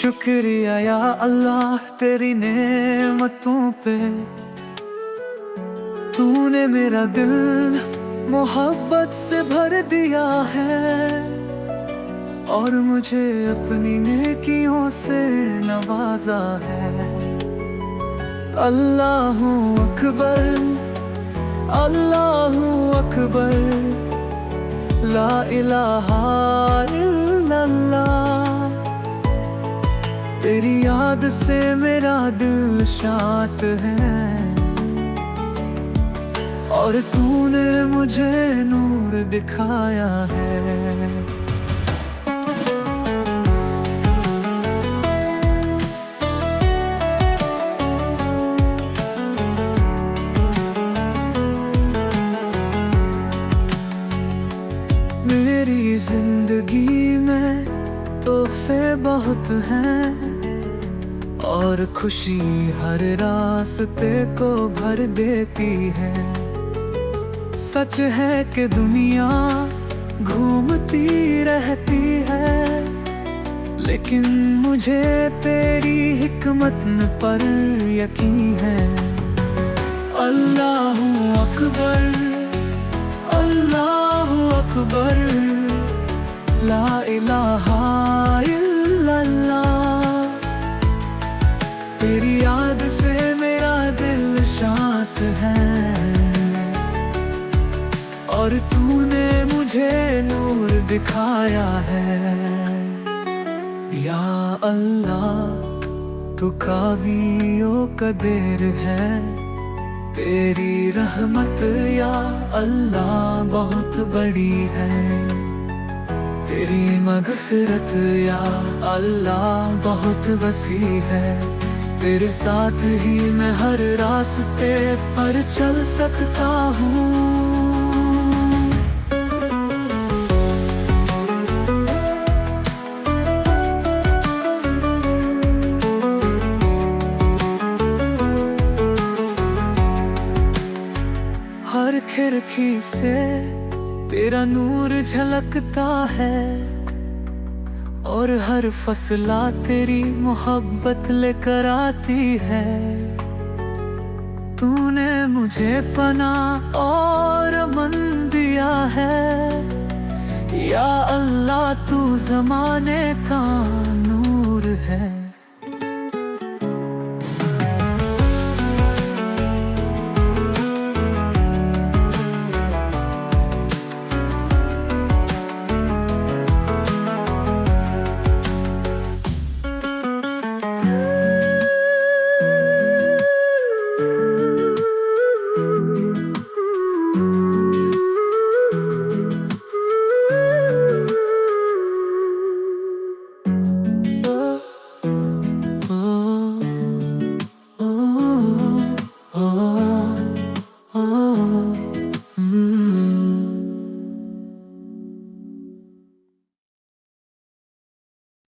शुक्रिया या अल्लाह तेरी नेमतों पे, तूने मेरा दिल मोहब्बत से भर दिया है और मुझे अपनी नेकियों से नवाजा है। अल्लाहू अकबर, अल्लाहू अकबर, ला इलाहा इल्लल्लाह। तेरी याद से मेरा दिल शांत है और तूने मुझे नूर दिखाया है। मेरी जिंदगी में तोहफे बहुत हैं और खुशी हर रास्ते को भर देती है। सच है कि दुनिया घूमती रहती है, लेकिन मुझे तेरी हिकमत पर यकीन है। अल्लाहू अकबर, अल्लाहू अकबर, ला इलाहा इल्लल्लाह। तेरी याद से मेरा दिल शांत है और तूने मुझे नूर दिखाया है। या अल्लाह तू कावियो कदीर है, तेरी रहमत या अल्लाह बहुत बड़ी है। तेरी मगफिरत या अल्लाह बहुत वसी है। तेरे साथ ही मैं हर रास्ते पर चल सकता हूँ। हर खिड़की से तेरा नूर झलकता है और हर फसला तेरी मोहब्बत लेकर आती है। तूने मुझे पनाह और अमन दिया है। या अल्लाह तू ज़माने का नूर है।